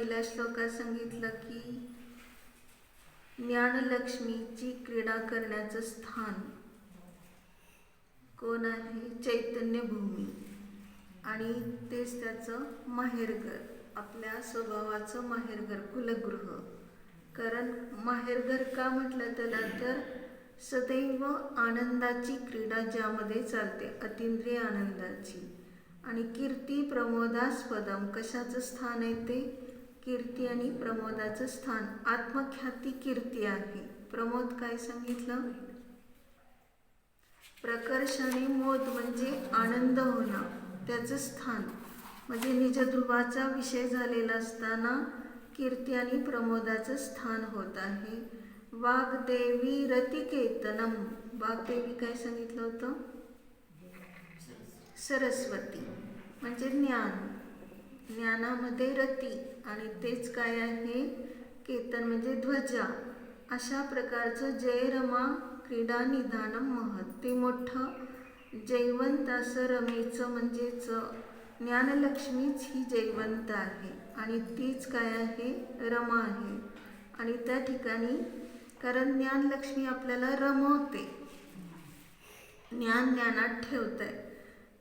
पहिल्या श्लोकात सांगितलं की ज्ञानलक्ष्मीची क्रीडा करण्याचं स्थान कोण आहे? चैतन्य भूमी. आणि तेच त्याचं माहेरघर, आपल्या स्वभावाचं माहेरघर, कुलगृह. कारण माहेरघर का म्हटलं त्याला तर सदैव आनंदाची क्रीडा ज्यामध्ये चालते, अतिंद्रिय आनंदाची. आणि कीर्ती प्रमोदास्पदम, कशाचं स्थान आहे ते? कीर्ती आणि प्रमोदाचं स्थान. आत्मख्याती कीर्ती आहे. प्रमोद काय सांगितलं? प्रकर्ष आणि मोद म्हणजे आनंद होणं, त्याचं स्थान. म्हणजे निजध्रुवाचा विषय झालेला असताना कीर्ती आणि प्रमोदाचं स्थान होत आहे. वाग्देवी रतिकेतनम, वाग्देवी काय सांगितलं होतं? सरस्वती म्हणजे ज्ञान. ज्ञानामध्ये रती आणि तेच काय आहे? केतन म्हणजे ध्वजा. अशा प्रकारचं जयरमा क्रीडा निधानम महत, ते मोठं जयवंत असं रमेचं म्हणजेच ज्ञानलक्ष्मीच ही जयवंत आहे आणि तीच काय आहे? रमा आहे. आणि त्या ठिकाणी कारण ज्ञानलक्ष्मी आपल्याला रमवते, ज्ञान ज्ञानात ठेवते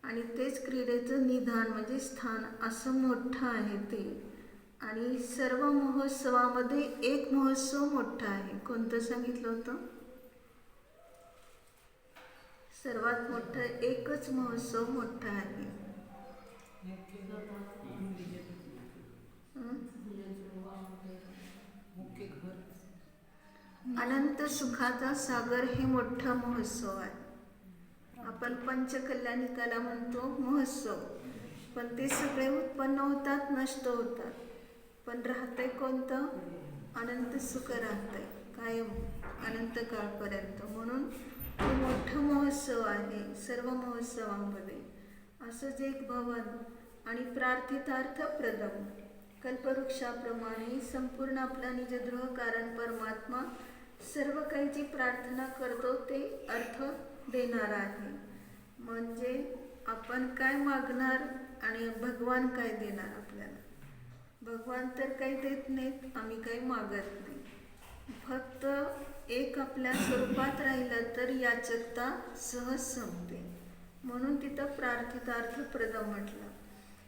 आणि तेच क्रीडेचं निधान म्हणजे स्थान असं मोठं आहे ते. आणि सर्व महोत्सवामध्ये एक महोत्सव मोठा आहे. कोणतं सांगितलं होतं? सर्वात मोठं एकच महोत्सव मोठा आहे. अनंत सुखाचा सागर हे मोठं महोत्सव आहे. आपण पंचकल्याणिकाला म्हणतो महोत्सव, पण ते सगळे उत्पन्न होतात, नष्ट होतात, पण राहतंय कोणतं? अनंत सुख राहतंय कायम, अनंत काळपर्यंत. म्हणून हे मोठं महोत्सव आहे सर्व महोत्सवांमध्ये. असंच एक भवन आणि प्रार्थितार्थ प्रदम, कल्पवृक्षाप्रमाणे संपूर्ण आपला निजद्रोह कारण परमात्मा सर्व काही जी प्रार्थना करतो ते अर्थ देणार आहे. म्हणजे आपण काय मागणार आणि भगवान काय देणार आपल्याला? भगवान तर काही देत नाहीत, आम्ही काही मागत नाही. फक्त एक आपल्या स्वरूपात राहिलं तर याचकता सहज संपते. म्हणून तिथं प्रार्थितार्थ प्रदम म्हटलं.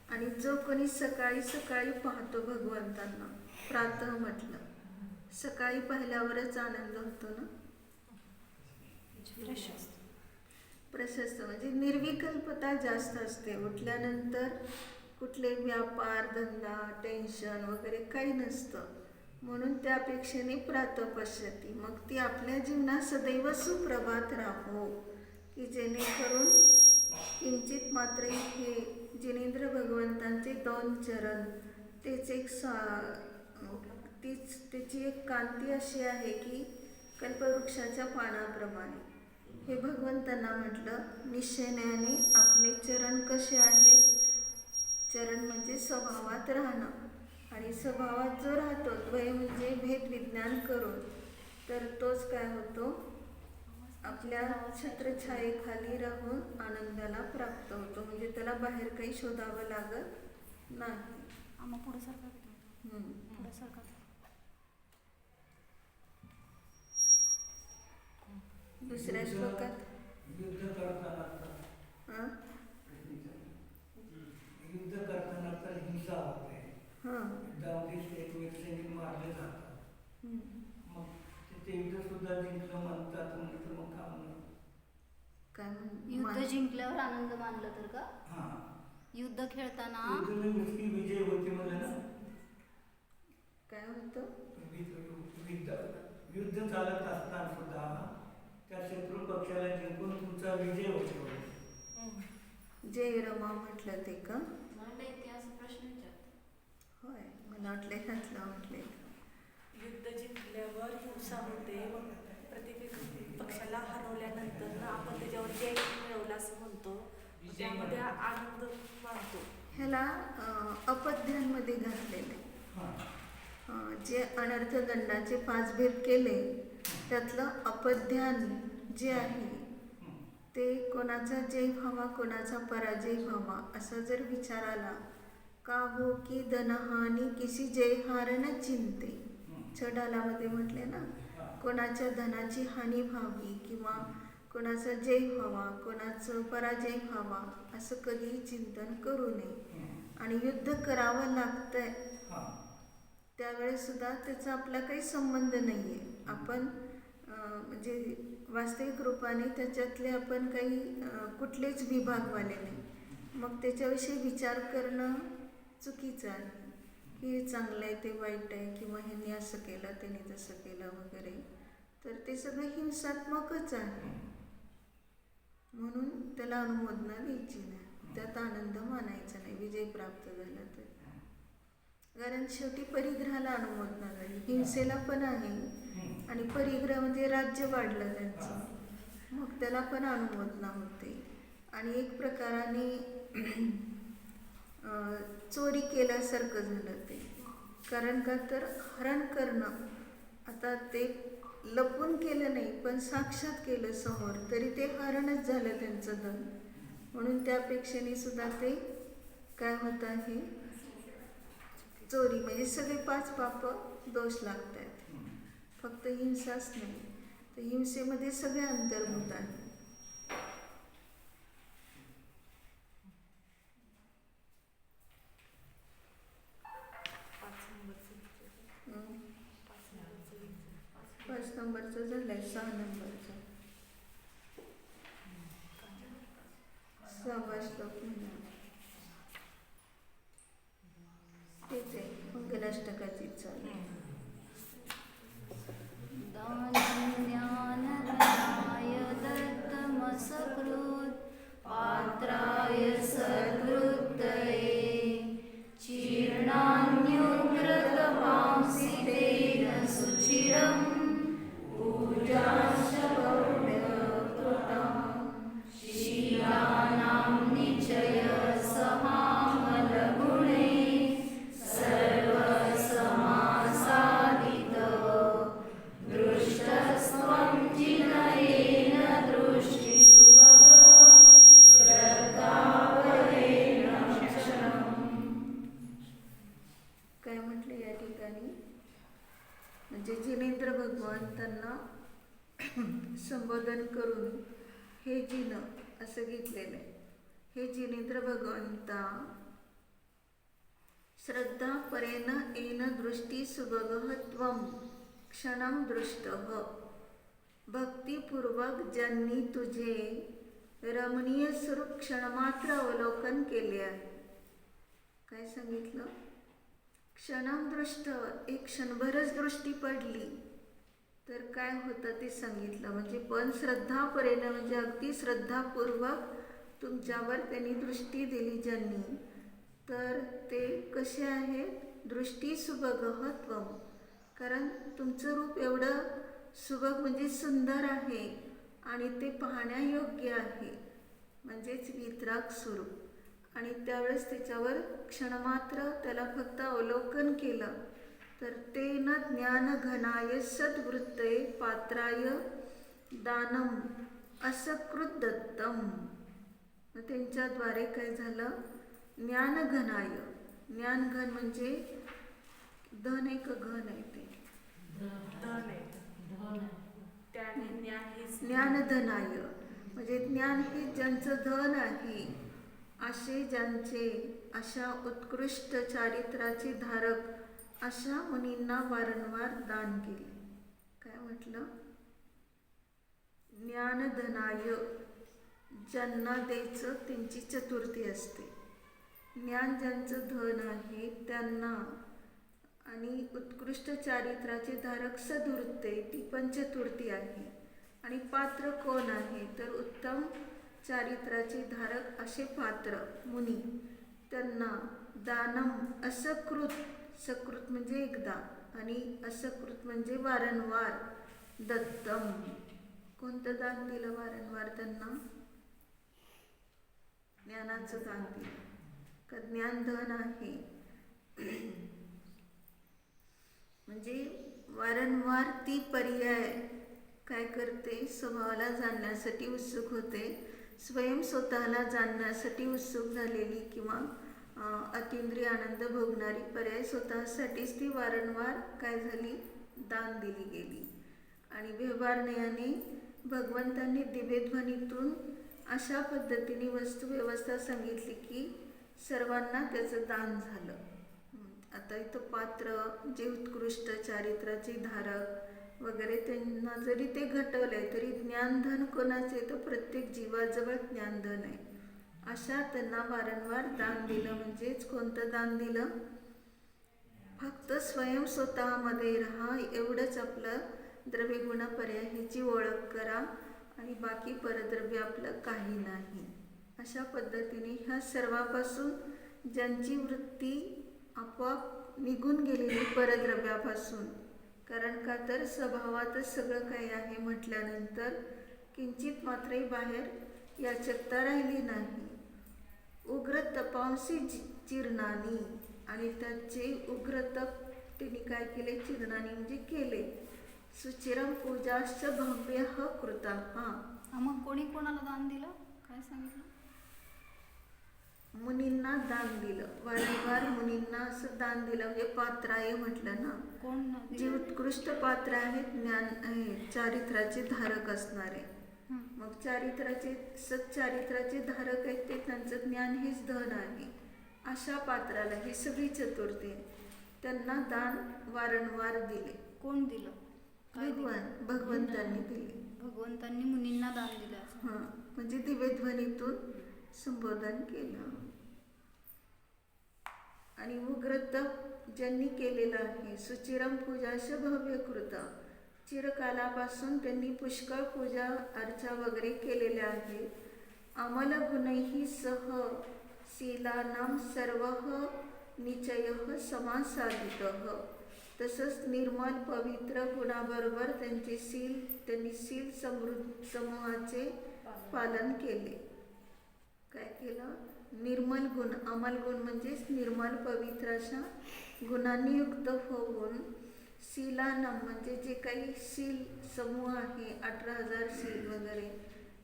आणि जो कोणी सकाळी सकाळी पाहतो भगवंतांना, प्रातः म्हटलं, सकाळी पाहिल्यावरच आनंद होतो ना. प्रशस्त म्हणजे निर्विकल्पता जास्त असते. उठल्यानंतर कुठले व्यापार धंदा टेन्शन वगैरे काही नसतं. म्हणून त्यापेक्षेने प्रातः पश्यती, मग ती आपल्या जीवनात सदैव सुप्रभात राहो, की जेणेकरून किंचित मात्र हे जिनेंद्र भगवंतांचे 2 चरण, तेच एक त्याची एक कांती अशी आहे की कल्पवृक्षाच्या पानाप्रमाणे. हे भगवंतांना म्हटलं निश्चयाने आपले चरण कसे आहेत? चरण म्हणजे स्वभावात राहणं, आणि स्वभावात जो राहतो द्वय म्हणजे भेद विज्ञान करून, तर तोच काय होतो? आपल्या छत्रछायेखाली राहून आनंदाला प्राप्त होतो. म्हणजे त्याला बाहेर काही शोधावं लागत नाही. दुसऱ्या श्लोकात युद्ध करताना तर हिंसा होते. युद्धामध्ये एकमेकांनी मारले जातात. मग ते युद्ध सुद्धा जिंकलं म्हणतात, म्हणजे मग काय युद्ध जिंकल्यावर आनंद मानला तर का? युद्ध खेळताना विजय होते म्हणजे ना. काय होतं? युद्ध चालत असताना सुद्धा त्या शत्रू पक्षाला जिंकून तुमचा विजय होतो. जय रमा म्हटलं ते का? प्रश्न होय, मला वाटले घातलं म्हटले. युद्ध जिंकल्यावर हिंसा होते, प्रत्येक पक्षाला हरवल्यानंतर आपण त्याच्यावर जय मिळवला असं म्हणतो, त्यामध्ये आनंद वाढतो. ह्याला अपध्यांमध्ये घातलेले जे अनर्थदंडाचे 5 भेद केले त्यातलं अपध्यान जे आहे ते कोणाचा जय व्हावा कोणाचा पराजय व्हावा असा जर विचार आला काहो की धनहानी किसी जय हार न चिंते. छडालामध्ये म्हटले ना, कोणाच्या धनाची हानी व्हावी किंवा कोणाचा जय व्हावा, कोणाचं पराजय व्हावा असं कधीही चिंतन करू नये. आणि युद्ध करावं लागतंय त्यावेळेस सुद्धा त्याचा आपला काही संबंध नाही आहे. आपण म्हणजे वास्तविक रूपाने त्याच्यातले आपण काही कुठलेच विभागवाले नाही. मग त्याच्याविषयी विचार करणं चुकीचं आहे की हे चांगलं आहे ते वाईट आहे किंवा ह्यांनी असं केलं त्याने तसं केलं वगैरे. तर ते सगळं हिंसात्मकच आहे. म्हणून त्याला अनुमोदना द्यायची नाही, त्यात आनंद मानायचा नाही विजय प्राप्त झाला तर. कारण शेवटी परिग्रहाला अनुमोदना झाली, हिंसेला पण आहे आणि परिग्रह म्हणजे राज्य वाढलं त्यांचं, मग त्याला पण अनुमोदना होते. आणि एक प्रकाराने चोरी केल्यासारखं झालं ते. कारण का तर हरण करणं, आता ते लपून केलं नाही पण साक्षात केलं समोर, तरी ते हरणच झालं त्यांचं धन. म्हणून त्यापेक्षाने सुद्धा ते काय होत आहे, चोरी. म्हणजे सगळे 5 पाप दोष लागत आहेत, फक्त हिंसाच नाही. तर हिंसेमध्ये सगळे अंतर्भूत आहे. पाच नंबरचं झालंय, 6 नंबरचं 6वा श्लोक म्हणा. तेच आहे मंगलाष्टकाची चालू. दानज्ञानधनाय दत्तमसकृत् पात्राय सद्वृत्तये चीर्णान्योग्रतपांसि तेन सुचिरं पूजाश्च भव्यकृतां शीलानां निचय समामलगुणे सर्वसमासादित दृष्टस्त्वं जिनयेन दृष्टिसुभग श्रद्धावरेण क्षणम्. काय म्हटले या ठिकाणी, म्हणजे जिनेंद्र भगवंतांना संबोधन करून हे जिन असं घेतलेलं आहे. हे जिनेंद्र भगवंता श्रद्धा परेन येन दृष्टी सुभगः त्वं क्षणं दृष्टः. भक्तिपूर्वक ज्यांनी तुझे रमणीय स्वरूप क्षणमात्र अवलोकन केले आहे. काय सांगितलं, क्षणं दृष्ट, एक क्षणभरच दृष्टी पडली तर काय होतं ते सांगितलं. म्हणजे पण श्रद्धापरेन म्हणजे अगदी श्रद्धापूर्वक तुमच्यावर त्यांनी दृष्टी दिली ज्यांनी, तर ते कसे आहेत, दृष्टी सुभगः त्वं. कारण तुमचं रूप एवढं सुबक म्हणजे सुंदर आहे आणि ते पाहण्यायोग्य आहे, म्हणजेच वितराग स्वरूप. आणि त्यावेळेस त्याच्यावर क्षणमात्र त्याला फक्त अवलोकन केलं तर तेन ज्ञानघनाय सद्वृत्तये पात्राय दानम असकृत दत्तम. त्यांच्याद्वारे काय झालं, ज्ञानघनाय. ज्ञानघन म्हणजे धन एक घन आहे, ते ज्ञानधनाय म्हणजे ज्ञान हे ज्यांचं धन आहे असे ज्यांचे अशा उत्कृष्ट चारित्राचे धारक अशा मुनींना वारंवार दान केले. काय म्हटलं, ज्ञानधनाय ज्यांना द्यायचं त्यांची चतुर्थी असते. ज्ञान ज्यांचं धन आहे त्यांना, आणि उत्कृष्ट चारित्राचे धारक सद्वृत्ते ती पण चतुर्थी आहे. आणि पात्र कोण आहे तर उत्तम चारित्राचे धारक असे पात्र मुनी, त्यांना दानम असकृत, सकृत म्हणजे एकदा आणि असकृत म्हणजे वारंवार, दत्तम कोणतं दान दिलं वारंवार त्यांना, ज्ञानाचं दान दिलं. का ज्ञानधन आहे म्हणजे वारंवार ती पर्याय काय करते, स्वभावाला जाणण्यासाठी उत्सुक होते, स्वयं स्वतःला जाणण्यासाठी उत्सुक झालेली किंवा अतिंद्रिय आनंद भोगणारी पर्याय स्वतःसाठीच ती वारंवार काय झाली, दान दिली गेली. आणि व्यवहारण्याने भगवंतांनी दिव्यध्वनीतून अशा पद्धतीने वस्तुव्यवस्था सांगितली की सर्वांना त्याचं दान झालं. आता इथं पात्र जे उत्कृष्ट चारित्र्याचे धारक वगैरे त्यांना जरी ते घटवलंय तरी ज्ञानधन कोणाचे, तर प्रत्येक जीवाजवळ ज्ञानधन आहे. अशा त्यांना वारंवार दान दिलं. म्हणजेच कोणतं दान दिलं, फक्त स्वयं स्वतःमध्ये राहा, एवढंच आपलं द्रव्यगुण पर्याय ह्याची ओळख करा आणि बाकी परद्रव्य आपलं काही नाही. अशा पद्धतीने ह्या सर्वापासून ज्यांची वृत्ती आपोआप निघून गेलेली परद्रव्यापासून, कारण का तर स्वभावातच सगळं काही आहे म्हटल्यानंतर किंचित मात्रही बाहेर याचकता राहिली नाही. उग्र तपांसी चिरणानी, आणि त्याचे उग्र तप त्यांनी काय केले, चिरणानी म्हणजे केले. सुचिरम पूजाश्च भव्य कृता. मग कोणी कोणाला दान दिलं, काय सांगितलं? मुनींना दान दिलं. वारंवार मुनींना असं दान दिलं. म्हणजे पात्राय म्हटलं ना, कोण जे उत्कृष्ट पात्र आहेत, ज्ञान चारित्र्याचे धारक असणारे. मग सच्चारित्र्याचे धारक आहेत ते, त्यांचं ज्ञान हेच धन आहे. अशा पात्राला ही सगळी चतुर्थी त्यांना दान वारंवार दिले. कोण दिलं? काय दिलं? भगवंतांनी दिले. भगवंतांनी मुनींना दान दिलं असं. म्हणजे दिव्यध्वनीतून संबोधन केलं. आणि उग्रतप ज्यांनी केलेलं आहे, सुचिरम पूजाश भव्य कृत, चिरकालापासून त्यांनी पुष्कळ पूजा अर्चा वगैरे केलेल्या आहे. अमल गुणैः सह शीलानां सर्वः निचयः समासादितः. तसंच निर्मल पवित्र गुणाबरोबर त्यांनी शील समूहाचे पालन केले. काय केलं? निर्मल गुण, अमल गुण म्हणजेच निर्मल पवित्र अशा गुणांनी युक्त होऊन, शीलानाम म्हणजे जे काही शील समूह आहे, 18,000 शील वगैरे,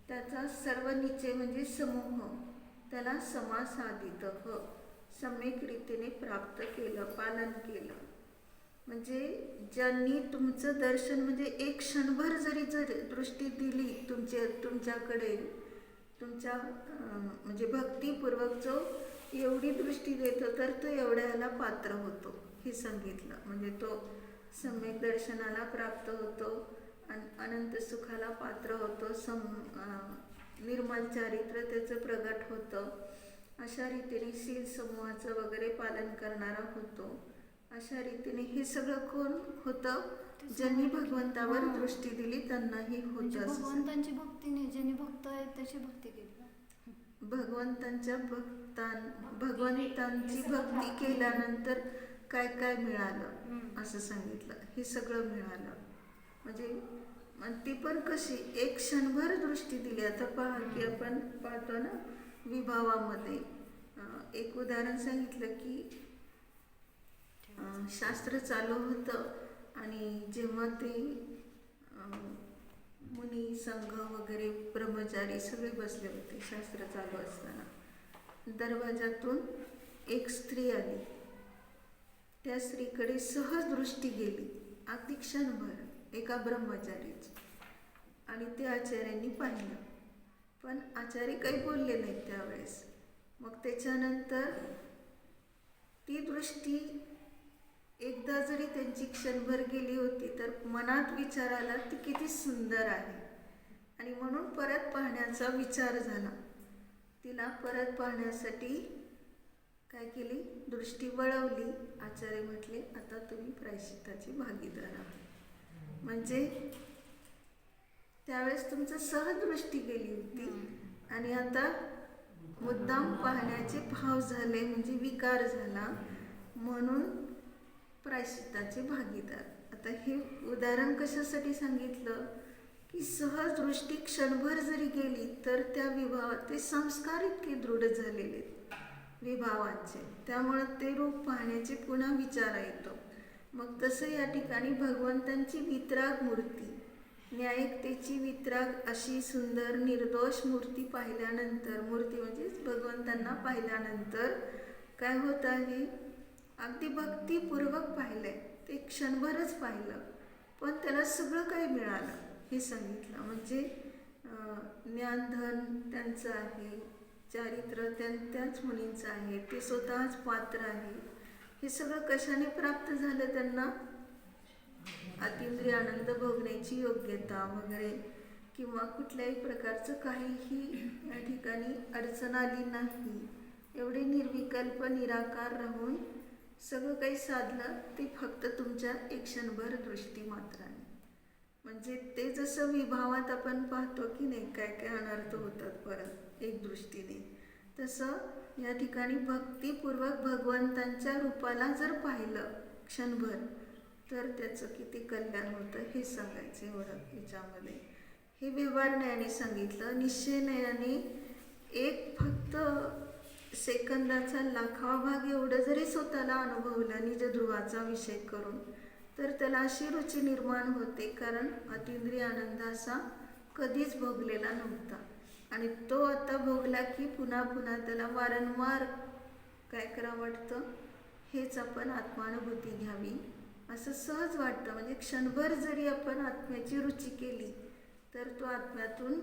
त्याचा सर्व निश्चय म्हणजे समूह, त्याला समासादित सम्यक रीतीने प्राप्त केलं, पालन केलं. म्हणजे ज्यांनी तुमचं दर्शन, म्हणजे एक क्षणभर जरी दृष्टी दिली तुमच्याकडे, तुमच्या म्हणजे भक्तिपूर्वक जो एवढी दृष्टी देतो तर तो एवढ्याला पात्र होतो, हे सांगितलं. म्हणजे तो सम्यक दर्शनाला प्राप्त होतो, अनंत सुखाला पात्र होतो, निर्मल चारित्र्य त्याचं प्रगट होतं. अशा रीतीने शील समूहाचं वगैरे पालन करणारा होतो. अशा रीतीने हे सगळं कोण होतं, ज्यांनी भगवंतावर दृष्टी दिली त्यांनाही होतं. भगवंतांची भक्तीने ज्यांनी भक्त आहेत त्याची भक्ती केली. भगवंतांची भक्ती केल्यानंतर काय काय मिळालं असं सांगितलं. हे सगळं मिळालं. म्हणजे ती पण कशी, एक क्षणभर दृष्टी दिली. आता पहा की आपण पाहतो ना विभावामध्ये, एक उदाहरण सांगितलं की शास्त्र चालू होतं आणि जेव्हा ते मुनी संघ वगैरे ब्रह्मचारी सगळे बसले होते, शास्त्र चालू असताना दरवाजातून एक स्त्री आली. त्या स्त्रीकडे सहज दृष्टी गेली, अगदी क्षणभर, एका ब्रह्मचारीची. आणि ते आचार्यांनी पाहिलं, पण आचार्य काही बोलले नाहीत त्यावेळेस. मग त्याच्यानंतर ती दृष्टी एकदा जरी त्यांची क्षणभर गेली होती तर मनात विचार आला ती किती सुंदर आहे, आणि म्हणून परत पाहण्याचा विचार झाला. तिला परत पाहण्यासाठी काय केली, दृष्टी वळवली. आचार्य म्हटले, आता तुम्ही प्रायश्चित्ताची भागीदार आहात. म्हणजे त्यावेळेस तुमचं सहज दृष्टी गेली होती आणि आता मुद्दाम पाहण्याचे भाव झाले, म्हणजे विकार झाला, म्हणून प्रायश्चित्ताचे भागीदार. आता हे उदाहरण कशासाठी सांगितलं की सहज दृष्टी क्षणभर जरी गेली तर त्या विभावात ते संस्कार इतके दृढ झालेले विभावांचे, त्यामुळं ते रूप पाहण्याचे पुन्हा विचार येतो. मग तसं या ठिकाणी भगवंतांची वितराग मूर्ती, न्यायिकतेची वितराग अशी सुंदर निर्दोष मूर्ती पाहिल्यानंतर, मूर्ती म्हणजेच भगवंतांना पाहिल्यानंतर काय होत आहे, अगदी भक्तिपूर्वक पाहिलंय, ते क्षणभरच पाहिलं, पण त्याला सगळं काही मिळालं हे सांगितलं. म्हणजे ज्ञानधन त्यांचं आहे, चारित्र्य त्याच मुलींचं आहे, ते स्वतःच पात्र आहे. हे सगळं कशाने प्राप्त झालं त्यांना? अतिंद्रिय आनंद भोगण्याची योग्यता वगैरे, किंवा कुठल्याही प्रकारचं काहीही या ठिकाणी अडचण आली नाही. एवढे निर्विकल्प निराकार राहून सगळं काही साधलं, ते फक्त तुमच्या एक क्षणभर दृष्टी मात्राने. म्हणजे ते जसं विभावात आपण पाहतो की नाही, काय काय अनर्थ होतात परत एक दृष्टीने, तसं या ठिकाणी भक्तिपूर्वक भगवंतांच्या रूपाला जर पाहिलं क्षणभर, तर त्याचं किती कल्याण होतं हे सांगायचं एवढं याच्यामध्ये. हे व्यवहार न्यायाने सांगितलं. निश्चय न्यायाने एक फक्त सेकंदाचा लाखावा भाग एवढं जरी स्वतःला अनुभवलं निज ध्रुवाचा विषय करून, तर त्याला अशी रुची निर्माण होते, कारण अतिंद्रिय आनंद असा कधीच भोगलेला नव्हता. आणि तो आता भोगला की पुन्हा पुन्हा त्याला वारंवार काय करावं वाटतं, हेच आपण आत्मानुभूती घ्यावी असं सहज वाटतं. म्हणजे क्षणभर जरी आपण आत्म्याची रुची केली, तर तो आत्म्यातून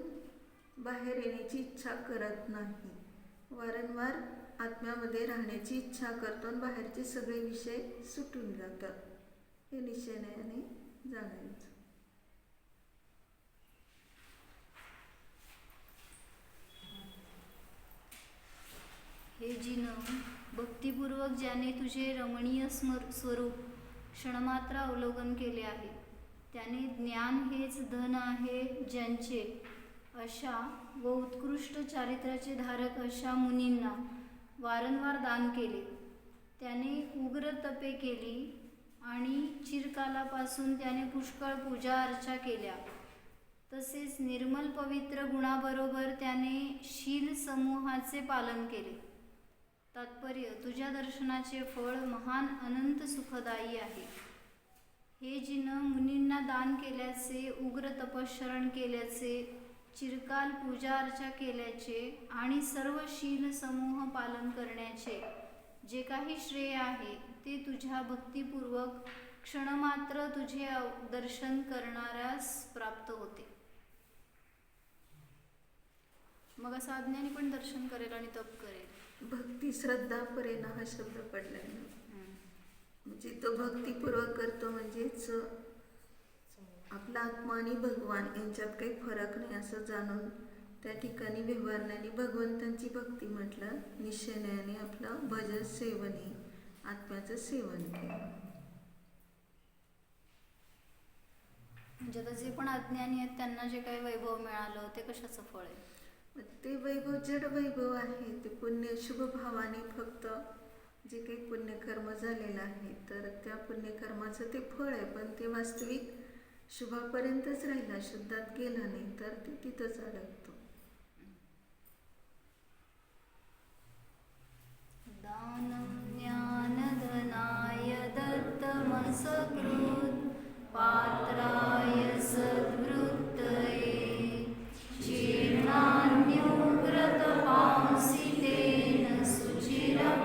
बाहेर येण्याची इच्छा करत नाही, वारंवार आत्म्यामध्ये राहण्याची इच्छा करतो आणि बाहेरचे सगळे विषय सुटून जातात. हे निश्चयाने जाणायचं. हे जिनं भक्तिपूर्वक ज्याने तुझे रमणीय स्वरूप क्षणमात्र अवलोकन केले आहे, त्याने ज्ञान हेच धन आहे ज्यांचे अशा व उत्कृष्ट चारित्र्याचे धारक अशा मुनींना वारंवार दान केले. त्याने उग्र तपे केली आणि चिरकालापासून त्याने पुष्कळ पूजा अर्चा केल्या. तसेच निर्मल पवित्र गुणाबरोबर त्याने शील समूहाचे पालन केले. तात्पर्य, तुझ्या दर्शनाचे फळ महान अनंत सुखदायी आहे. हे जिनं मुनींना दान केल्याचे, उग्र तपश्चरण केल्याचे, चिरकाल पूजा अर्चा केल्याचे आणि सर्व शील समूह पालन करण्याचे जे काही श्रेय आहे, ते तुझ्या भक्तिपूर्वक क्षणमात्र तुझे दर्शन करणाऱ्यास प्राप्त होते. मग असं अज्ञानी पण दर्शन करेल आणि तप करेल. भक्ती श्रद्धा परेना हा शब्द पडलाय ना, म्हणजे तो भक्तिपूर्वक करतो, म्हणजेच आपला आत्मा आणि भगवान यांच्यात काही फरक नाही असं जाणून त्या ठिकाणी व्यवहारण्याने भगवंतांची भक्ती म्हटलं. निश्चयाने आपलं भजन सेवने आत्म्याचं सेवन केलं. म्हणजे आता जे पण अज्ञानी आहेत त्यांना जे काही वैभव मिळालं ते कशाचं फळ आहे? ते वैभव जड वैभव आहे, ते पुण्य शुभ भावाने फक्त जे काही पुण्यकर्म झालेलं आहे, तर त्या पुण्यकर्माचं ते फळ आहे. पण ते वास्तविक शुभापर्यंतच राहिला, शुद्धात गेला नाही तर ते तिथंच अडकतो. दानं ज्ञानधनाय दत्तमसकृत् पात्राय सद्वृत्तये जीर्णान्युग्रतपांसि तेन सुचिरं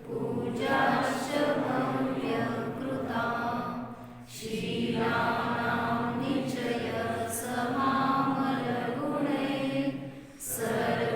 पूजाश्च भव्यकृता शीलानां निचयसमामलगुणैः सर्वसमासादितो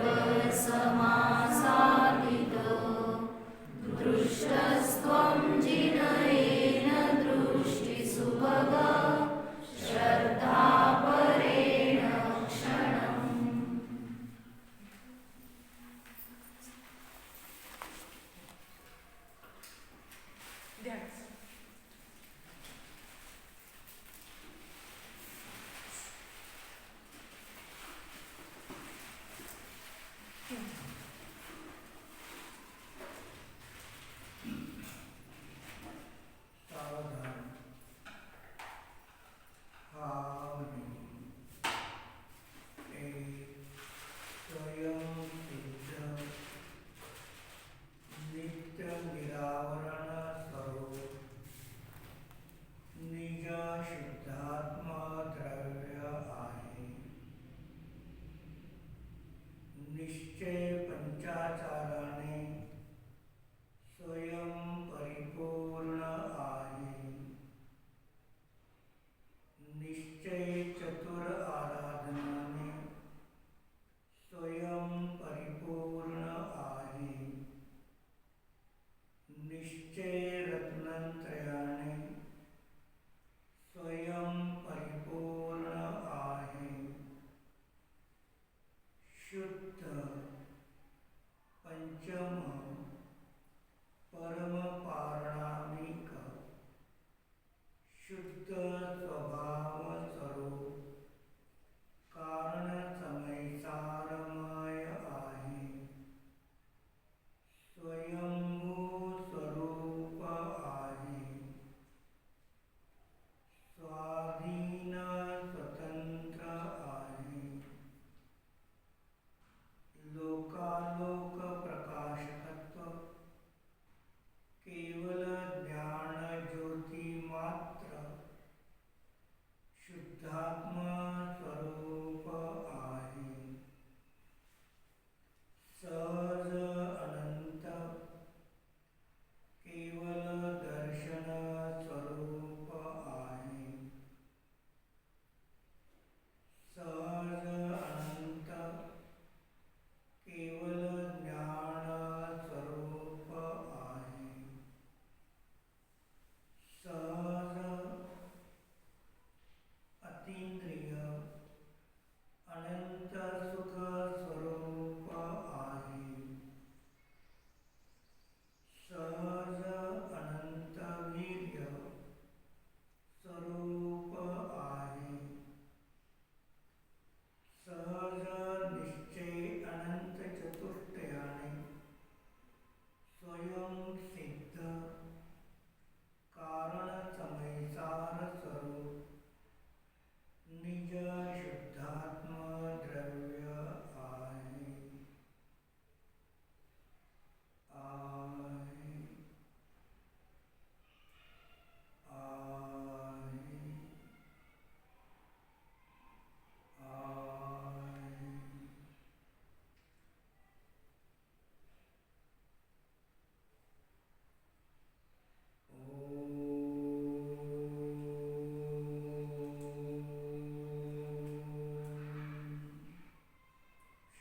निश्चय चतुर आराधनाने स्वयं परिपूर्ण आहे. निश्चय रत्नत्रयाने स्वयं परिपूर्ण आहे. शुद्ध पंचम परम पारणामिक शुद्ध स्वभाव स्वरूप कारण समयसारमय आहे. स्वयंभू स्वरूप आहे. स्वाधीन स्वतंत्र आहे. लोकालोक प्रकाशकत्व केवल ज्ञान ज्योती मात्र शुद्धात्मा स्वरूप आहे. सहज अनंत केवल दर्शन स्वरूप आहे. सहज अनंत केवल ज्ञान स्वरूप आहे. सहज अतींद्रिय अनंत सुख स्वरूप आहे. सहज अनंत वीर्य स्वरूप आहे. सहज निश्चय अनंत चतुष्टयाने स्वयं सिद्ध कारण समयसार स्वरूप निज शुद्धात्म द्रव्य आहे. आहे. आहे.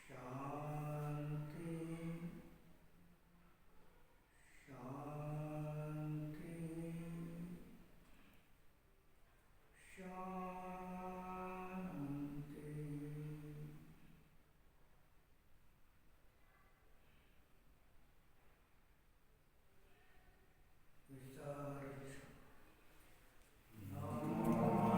शांति शांति शांति.